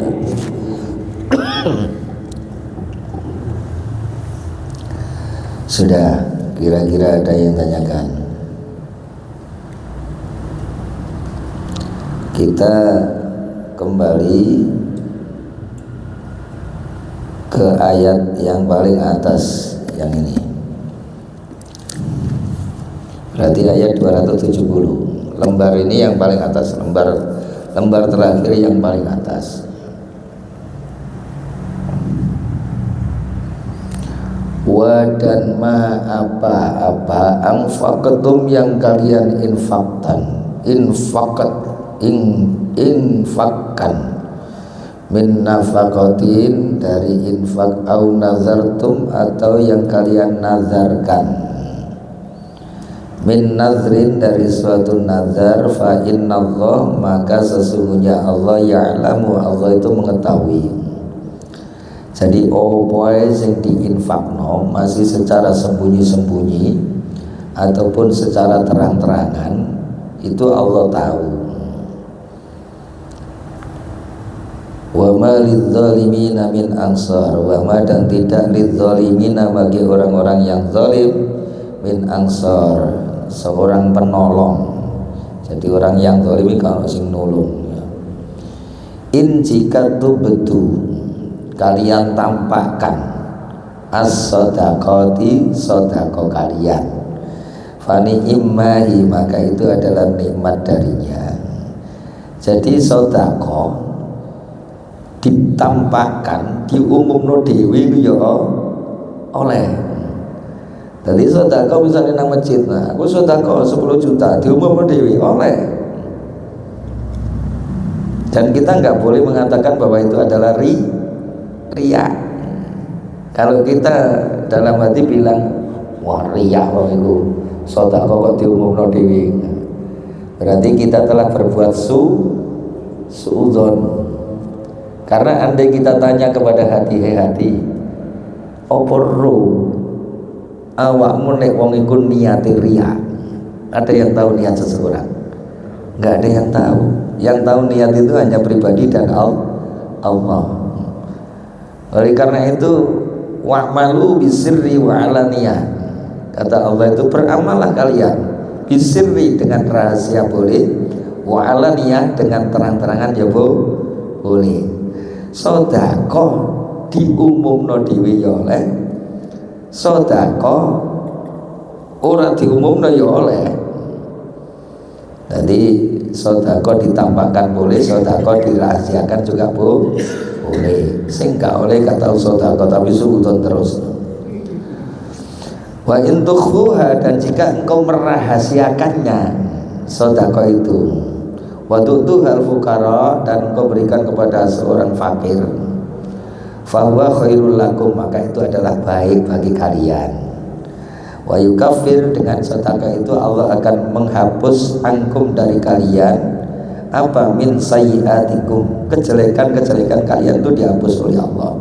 Sudah, kira-kira ada yang tanyakan? Kita kembali ke ayat yang paling atas yang ini. Berarti ayat 270. Lembar ini yang paling atas, lembar terakhir yang paling atas. Wa dan ma apa anfaqtum yang kalian infakkan min nafaqatin dari infak au nazartum atau yang kalian nazarkan min nazrin dari suatu nazar fa innallah maka sesungguhnya Allah ya'lamu Allah itu mengetahui. Jadi boy yang diinfakno masih secara sembunyi-sembunyi ataupun secara terang-terangan itu Allah tahu. Wa ma lidzalimina min ansar wa ma dan tidak lidzalimina bagi orang-orang yang zalim min ansor, seorang penolong. Jadi orang yang zalimi kalau sing nolong ya. In jika tu betul kalian tampakkan as-sadaqati, sedekah kalian, fani immahi, maka itu adalah nikmat darinya. Jadi sedekah ditampakkan diumumno dhewe ya oleh. Jadi sedekah misalnya nang masjid, nah aku sedekah 10 juta diumumno dhewe oleh. Dan kita nggak boleh mengatakan bahwa itu adalah riya. Kalau kita dalam hati bilang wah riya kok itu sedekah kok diumumno dhewe, berarti kita telah berbuat suudzon. Karena andai kita tanya kepada hati, opo ro awakmu nek wong iku niate riya, ada yang tahu niat seseorang? Nggak ada yang tahu. Yang tahu niat itu hanya pribadi dan Allah. Oleh karena itu wa'malu bisirri wa alaniyah, kata Allah itu beramalah kalian bisirri dengan rahasia boleh, wa alaniyah dengan terang-terangan ya boleh. Sedekah diumumno dhewe ya oleh, sedekah ora diumumno ya oleh. Jadi sedekah ditampakkan boleh, sedekah dirahasiakan juga boleh. Sing gak oleh kata sedekah tapi suudon terus. Wa in tukhuha, dan jika engkau merahasiakannya sedekah itu, wa tu'tuhal fuqara, dan engkau berikan kepada seorang fakir, fa huwa khairul lakum, maka itu adalah baik bagi kalian. Wa yukaffir, dengan sedekah itu Allah akan menghapus angkum dari kalian apa min sayyiatikum, kejelekan-kejelekan kalian itu dihapus oleh Allah.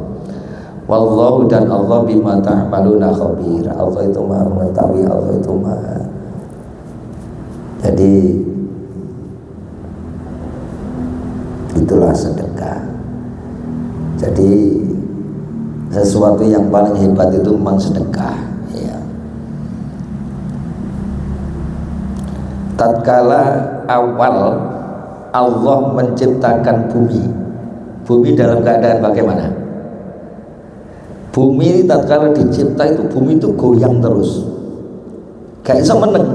Wallahu, dan Allah bima ta'maluna khabir, Allah itu Maha mengetahui, Allah itu Maha. Jadi itulah sedekah. Jadi sesuatu yang paling hebat itu memang sedekah ya. Tatkala awal Allah menciptakan bumi dalam keadaan bagaimana? Bumi tatkala dicipta itu bumi itu goyang terus, gak bisa meneng.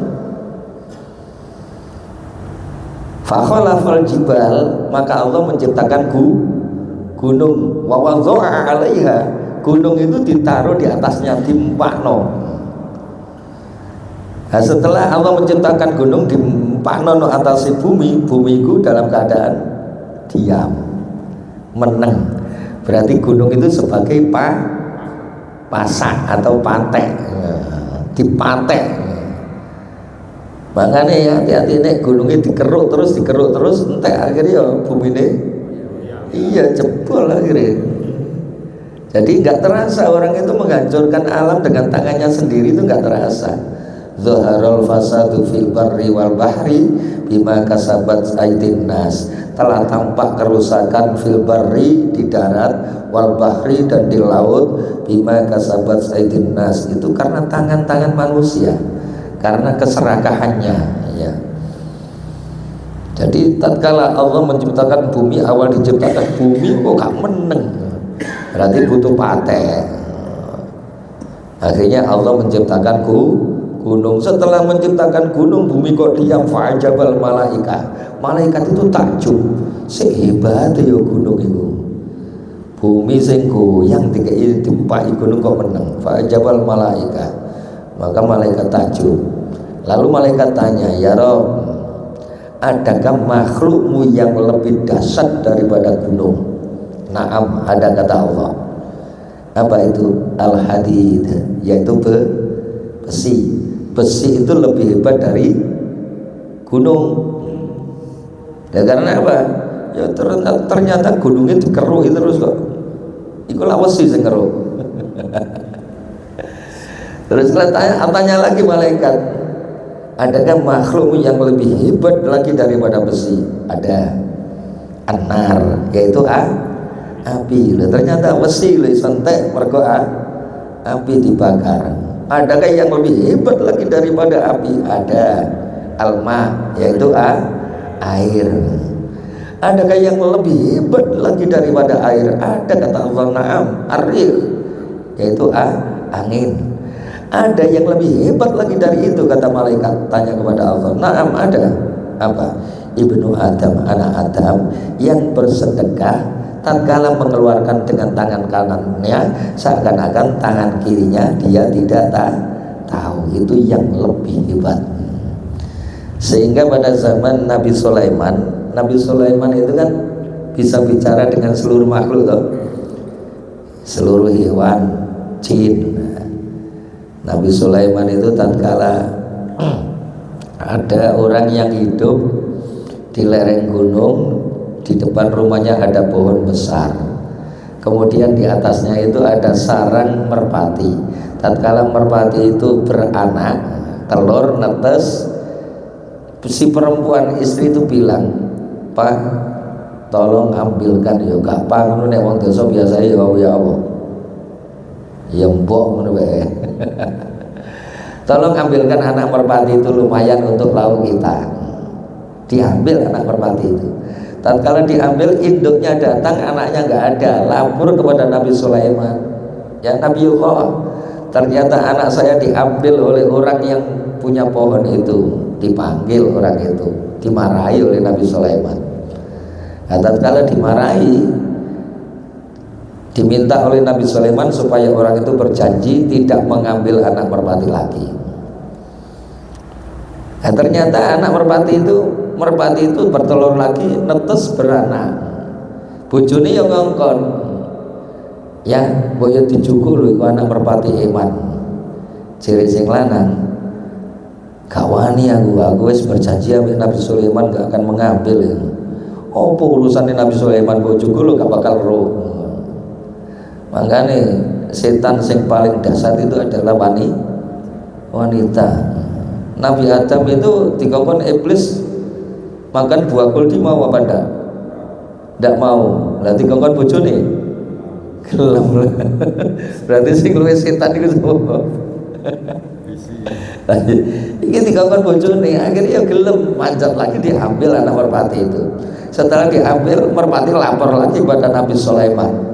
Fakhalafal jibal, maka Allah menciptakan gunung. Wa wadha'a 'alaiha, gunung itu ditaruh di atasnya, dimpakno. Nah, setelah Allah menciptakan gunung dimpakno no atas bumi itu dalam keadaan diam, meneng. Berarti gunung itu sebagai pasak atau patek, dipatek. Makanya ya hati-hati nek gunungnya dikeruk terus entek akhirnya ya bumi ini iya jebol akhirnya. Jadi nggak terasa orang itu menghancurkan alam dengan tangannya sendiri, itu nggak terasa. Zaharul fasadu fil barri wal bahri bima kasabat aydin nas, telah tampak kerusakan fil barri, di darat, wal bahri, dan di laut, bima kasabat aydin nas, itu karena tangan-tangan manusia, karena keserakahannya ya. Jadi tatkala Allah menciptakan bumi, awal diciptakan bumi kok gak meneng, berarti butuh patek. Akhirnya Allah menciptakan gunung. Setelah menciptakan gunung, bumi kok diam. Fa'ajabal malaikat itu takjub, sehebat ya gunung itu. Bumi sing goyang dikei dimpaki gunung kok meneng. Fa'ajabal malaikat, maka malaikat takjub. Lalu malaikat tanya, ya Rabb, adakah makhlukmu yang lebih dahsyat daripada gunung? Naam, ada, kata Allah. Apa itu? Al-hadid, yaitu besi. Besi itu lebih hebat dari gunung. Ya karena apa? Ya ternyata gunungnya dikeruk terus kok. Iku lawesi sing keruk. Terus tanya lagi malaikat, adakah makhluk yang lebih hebat lagi daripada besi? Ada. Anar, yaitu api. Ternyata besi santai mergo api dibakar. Adakah yang lebih hebat lagi daripada api? Ada. Alma, yaitu air. Adakah yang lebih hebat lagi daripada air? Ada, kata Allah. Na'am, ar-rih, yaitu angin. Ada yang lebih hebat lagi dari itu, kata malaikat. Tanya kepada Allah. Na'am, ada. Apa? Ibnu Adam, anak Adam yang bersedekah tatkala mengeluarkan dengan tangan kanannya, seakan-akan tangan kirinya dia tidak tahu. Itu yang lebih hebat. Sehingga pada zaman Nabi Sulaiman itu kan bisa bicara dengan seluruh makhluk toh, seluruh hewan, jin. Nabi Sulaiman itu tatkala ada orang yang hidup di lereng gunung, di depan rumahnya ada pohon besar, kemudian di atasnya itu ada sarang merpati. Tatkala merpati itu beranak, telur netes, si perempuan istri itu bilang, "Pak, tolong ambilkan." Ya gak ngono nek wong desa biasa ya Allah. Ya mbok ngono wae. Tolong ambilkan anak merpati itu, lumayan untuk lauk kita. Diambil anak merpati itu. Tatkala diambil, induknya datang, anaknya nggak ada. Lapor kepada Nabi Sulaiman, ya Nabiullah, ternyata anak saya diambil oleh orang yang punya pohon itu. Dipanggil orang itu, dimarahi oleh Nabi Sulaiman. Nah, tatkala dimarahi, diminta oleh Nabi Sulaiman supaya orang itu berjanji tidak mengambil anak merpati lagi. Nah, ternyata anak merpati itu bertelur lagi, netes beranak. Bojone yang ngongkon, ya boyo dijukul iku anak merpati eman. Jere sing lanang, gak wani aku wis berjanji sama Nabi Sulaiman gak akan mengambil. Oh, urusan Nabi Sulaiman bojoku lo gak bakal roh. Makanya setan yang paling dasar itu adalah wanita. Nabi Adam itu dikongkon iblis makan buah kuldi, mau apa ndak? Ndak mau. Lah dikongkon bojone gelem. Berarti sing luwih setan iku sapa? Iki dikongkon bojone, akhirnya ya gelem, manjat lagi, diambil anak merpati itu. Setelah diambil, merpati lapor lagi pada Nabi Sulaiman.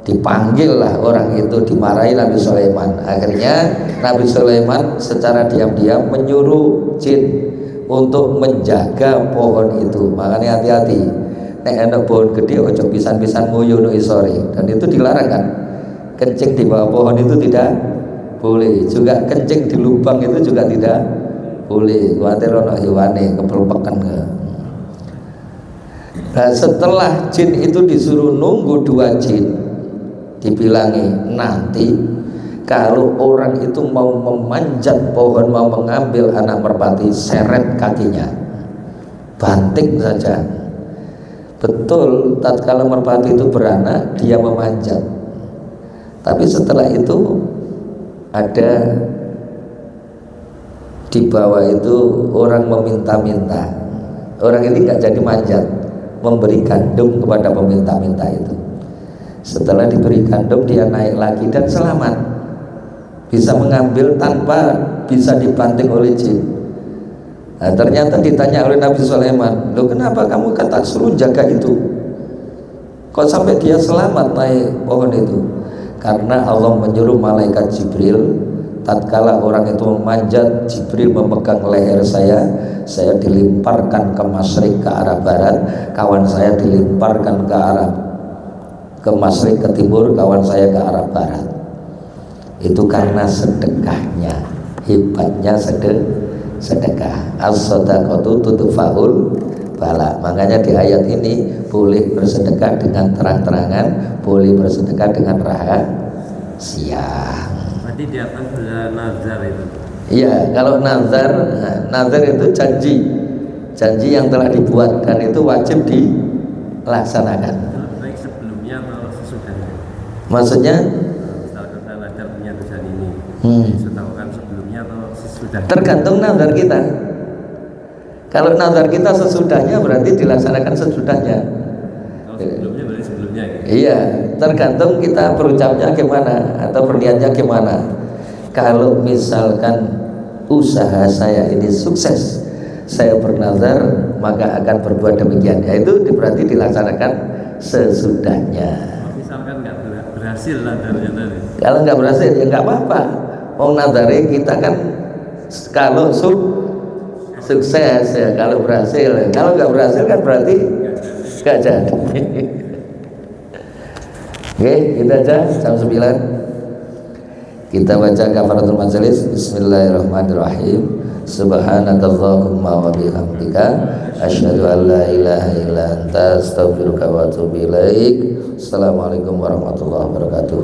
Dipanggil lah orang itu, dimarahi Nabi Sulaiman. Akhirnya Nabi Sulaiman secara diam-diam menyuruh jin untuk menjaga pohon itu. Makanya hati-hati, nek ana pohon gede ojo pisan-pisan nguyuh no isore, dan itu dilarang kan. Kencing di bawah pohon itu tidak boleh, juga kencing di lubang itu juga tidak boleh. Kuwatir ana hewane kepelpeken. Nah, setelah jin itu disuruh nunggu 2 jin, dibilangi nanti kalau orang itu mau memanjat pohon, mau mengambil anak merpati, seret kakinya, banting saja. Betul, tatkala merpati itu beranak, dia memanjat. Tapi setelah itu ada di bawah itu orang meminta-minta. Orang ini nggak jadi manjat, memberi gandum kepada peminta-minta itu. Setelah diberi gandum, dia naik lagi dan selamat, bisa mengambil tanpa bisa dibanting oleh jin. Nah, ternyata ditanya oleh Nabi Sulaiman, "Loh, kenapa kamu kan tak suruh jaga itu? Kok sampai dia selamat naik pohon itu?" Karena Allah menyuruh malaikat Jibril, tatkala orang itu memanjat, Jibril memegang leher saya dilemparkan ke masyrik, ke arah barat, kawan saya dilemparkan ke masyrik, ke timur, kawan saya ke arah barat. Itu karena sedekahnya, hebatnya sedekah. As-shadaqatu tudfa'ul bala. Makanya di ayat ini boleh bersedekah dengan terang-terangan, boleh bersedekah dengan rahasia. Berarti di atas sudah nazar itu. Iya, kalau nazar itu janji yang telah dibuat dan itu wajib dilaksanakan. Baik sebelumnya atau sesudahnya? Maksudnya? Misalkan saya nazar punya tujuan ini, setahukan sebelumnya atau sesudahnya? Tergantung nazar kita. Kalau nazar kita sesudahnya, berarti dilaksanakan sesudahnya. Kalau sebelumnya berarti sebelumnya gitu? Iya, tergantung kita berucapnya gimana atau berniatnya gimana. kalau misalkan usaha saya ini sukses, saya bernazar maka akan berbuat demikian. Ya, itu berarti dilaksanakan sesudahnya. Misalkan nggak berhasil nadarnya tadi. Kalau nggak berhasil ya nggak apa-apa. Mau nadari kita kan kalau sukses ya, kalau berhasil ya. Kalau nggak berhasil kan berarti nggak jadi. Oke, kita aja jam 9 kita baca kafaratul majelis. Bismillahirrahmanirrahim. Subhanakallahumma wa bihamdika asyhadu an la ilaha illa anta astaghfiruka wa atubu ilaik. Assalamualaikum warahmatullahi wabarakatuh.